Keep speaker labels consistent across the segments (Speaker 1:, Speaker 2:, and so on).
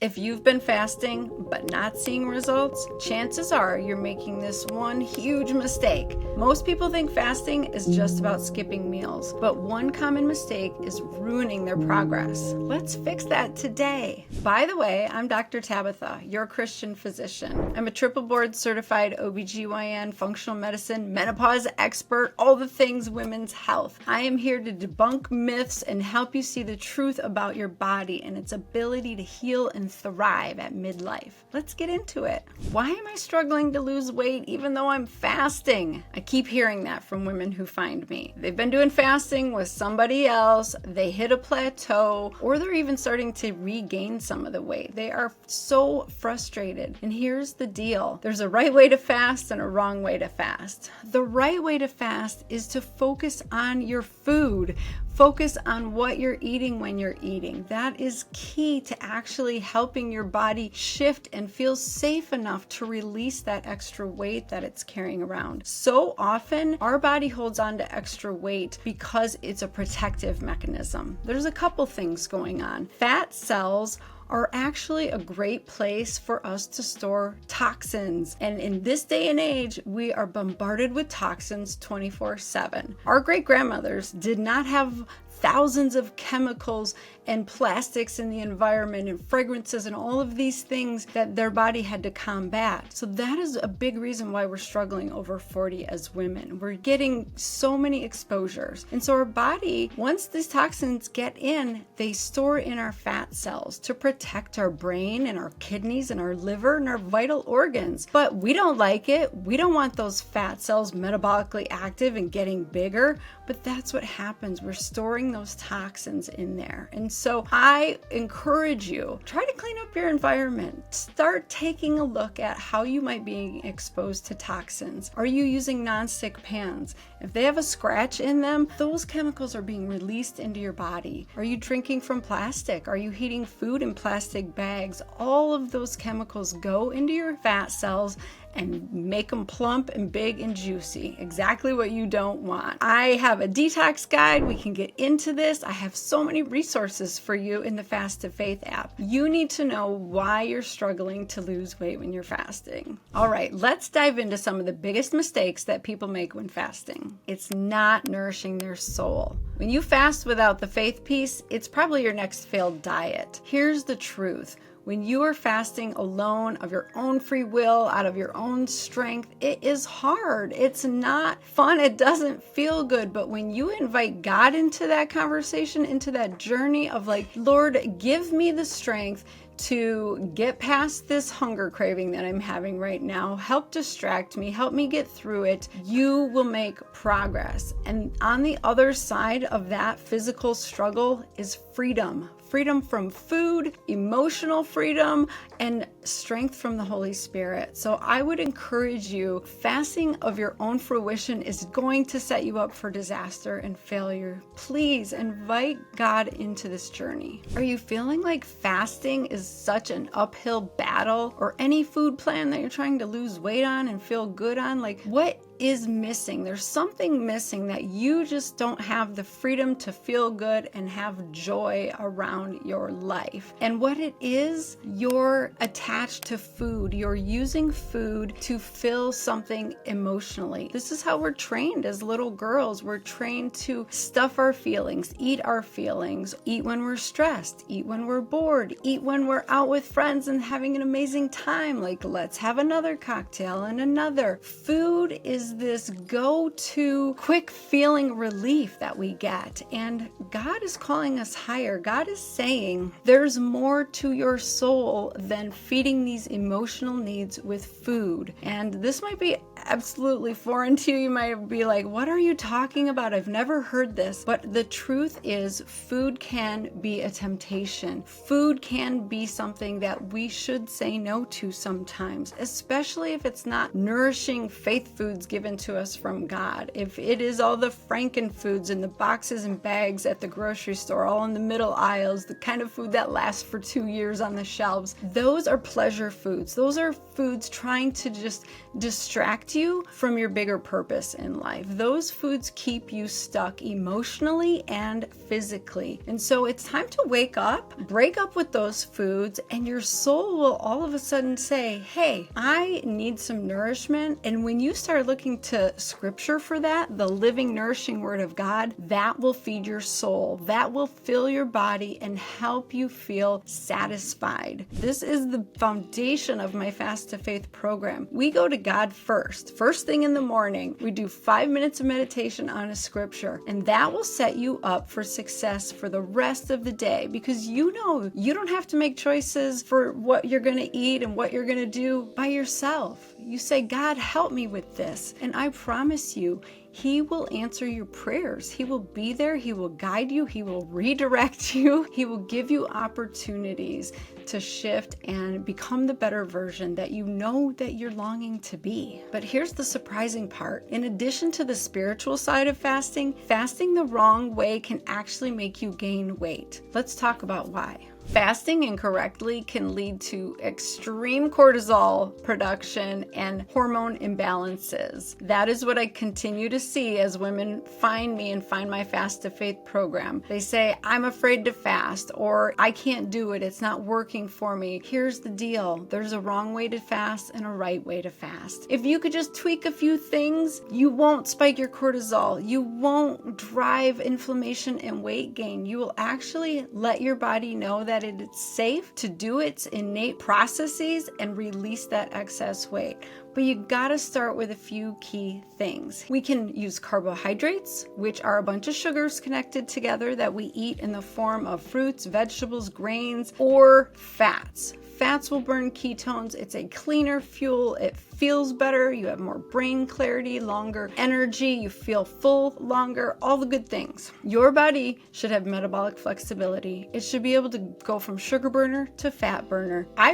Speaker 1: If you've been fasting but not seeing results, chances are you're making this one huge mistake. Most people think fasting is just about skipping meals, but one common mistake is ruining their progress. Let's fix that today. By the way, I'm Dr. Tabatha, your Christian physician. I'm a triple board certified OBGYN, functional medicine, menopause expert, all the things women's health. I am here to debunk myths and help you see the truth about your body and its ability to heal and thrive at midlife. Let's get into it. Why am I struggling to lose weight even though I'm fasting? I keep hearing that from women who find me. They've been doing fasting with somebody else, they hit a plateau, or they're even starting to regain some of the weight. They are so frustrated. And here's the deal. There's a right way to fast and a wrong way to fast. The right way to fast is to focus on your food. Focus on what you're eating when you're eating. That is key to actually helping your body shift and feel safe enough to release that extra weight that it's carrying around. So often, our body holds on to extra weight because it's a protective mechanism. There's a couple things going on. Fat cells are actually a great place for us to store toxins. And in this day and age, we are bombarded with toxins 24/7. Our great-grandmothers did not have thousands of chemicals and plastics in the environment and fragrances and all of these things that their body had to combat. So that is a big reason why we're struggling over 40 as women. We're getting so many exposures. And so our body, once these toxins get in, they store in our fat cells to protect our brain and our kidneys and our liver and our vital organs. But we don't like it. We don't want those fat cells metabolically active and getting bigger, but that's what happens. We're storing those toxins in there. And so I encourage you, try to clean up your environment. Start taking a look at how you might be exposed to toxins. Are you using nonstick pans? If they have a scratch in them, those chemicals are being released into your body. Are you drinking from plastic? Are you heating food in plastic bags? All of those chemicals go into your fat cells and make them plump and big and juicy. Exactly what you don't want. I have a detox guide. We can get into this. I have so many resources for you in the Fast to Faith app. You need to know why you're struggling to lose weight when you're fasting. All right, let's dive into some of the biggest mistakes that people make when fasting. It's not nourishing their soul. When you fast without the faith piece, it's probably your next failed diet. Here's the truth. When you are fasting alone of your own free will, out of your own strength, it is hard. It's not fun. It doesn't feel good. But when you invite God into that conversation, into that journey of like, Lord, give me the strength to get past this hunger craving that I'm having right now, help distract me, help me get through it, you will make progress. And on the other side of that physical struggle is freedom. Freedom from food, emotional freedom, and strength from the Holy Spirit. So I would encourage you, fasting of your own fruition is going to set you up for disaster and failure. Please invite God into this journey. Are you feeling like fasting is such an uphill battle, or any food plan that you're trying to lose weight on and feel good on? Like, what is missing? There's something missing that you just don't have the freedom to feel good and have joy around your life. And what it is, you're attached to food. You're using food to fill something emotionally. This is how we're trained as little girls. We're trained to stuff our feelings, eat when we're stressed, eat when we're bored, eat when we're out with friends and having an amazing time. Like, let's have another cocktail and another. Food is this go-to quick feeling relief that we get. And God is calling us higher. God is saying there's more to your soul than feeding these emotional needs with food. And this might be absolutely foreign to you. You might be like, what are you talking about? I've never heard this. But the truth is, food can be a temptation. Food can be something that we should say no to sometimes, especially if it's not nourishing faith foods given to us from God. If it is all the frankenfoods in the boxes and bags at the grocery store, all in the middle aisles, the kind of food that lasts for 2 years on the shelves, those are pleasure foods. Those are foods trying to just distract you from your bigger purpose in life. Those foods keep you stuck emotionally and physically. And so it's time to wake up, break up with those foods, and your soul will all of a sudden say, hey, I need some nourishment. And when you start looking to scripture for that, the living, nourishing word of God, that will feed your soul. That will fill your body and help you feel satisfied. This is the foundation of my Fast to Faith program. We go to God first thing in the morning. We do 5 minutes of meditation on a scripture, and that will set you up for success for the rest of the day, because you know you don't have to make choices for what you're going to eat and what you're going to do by yourself. You say, God, help me with this. And I promise you, He will answer your prayers. He will be there. He will guide you. He will redirect you. He will give you opportunities to shift and become the better version that you know that you're longing to be. But here's the surprising part. In addition to the spiritual side of fasting, fasting the wrong way can actually make you gain weight. Let's talk about why. Fasting incorrectly can lead to extreme cortisol production and hormone imbalances. That is what I continue to see as women find me and find my Fast to Faith program. They say, I'm afraid to fast, or I can't do it. It's not working for me. Here's the deal. There's a wrong way to fast and a right way to fast. If you could just tweak a few things, you won't spike your cortisol. You won't drive inflammation and weight gain. You will actually let your body know that it's safe to do its innate processes and release that excess weight. But you gotta start with a few key things. We can use carbohydrates, which are a bunch of sugars connected together that we eat in the form of fruits, vegetables, grains, or fats. Fats will burn ketones. It's a cleaner fuel. It feels better. You have more brain clarity, longer energy. You feel full longer, all the good things. Your body should have metabolic flexibility. It should be able to go from sugar burner to fat burner. I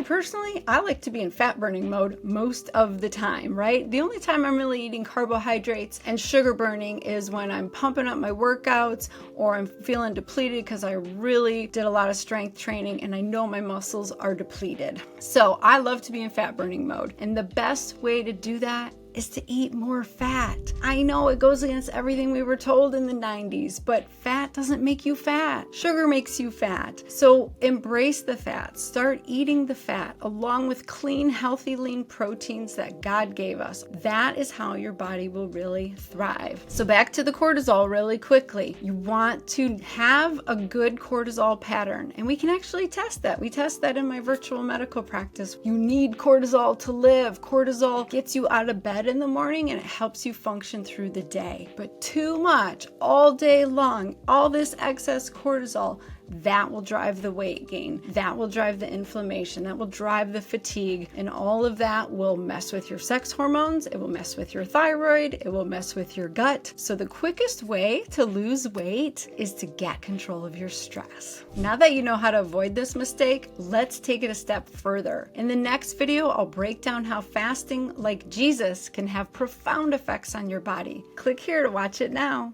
Speaker 1: like to be in fat burning mode most of the time, right? The only time I'm really eating carbohydrates and sugar burning is when I'm pumping up my workouts or I'm feeling depleted because I really did a lot of strength training and I know my muscles are depleted. So I love to be in fat burning mode. And the best way to do that is to eat more fat. I know it goes against everything we were told in the 90s, but fat doesn't make you fat. Sugar makes you fat. So embrace the fat. Start eating the fat along with clean, healthy, lean proteins that God gave us. That is how your body will really thrive. So back to the cortisol really quickly. You want to have a good cortisol pattern, and we can actually test that. We test that in my virtual medical practice. You need cortisol to live. Cortisol gets you out of bed in the morning and it helps you function through the day. But too much all day long, all this excess cortisol, that will drive the weight gain. That will drive the inflammation. That will drive the fatigue. And all of that will mess with your sex hormones. It will mess with your thyroid. It will mess with your gut. So the quickest way to lose weight is to get control of your stress. Now that you know how to avoid this mistake, let's take it a step further. In the next video, I'll break down how fasting like Jesus can have profound effects on your body. Click here to watch it now.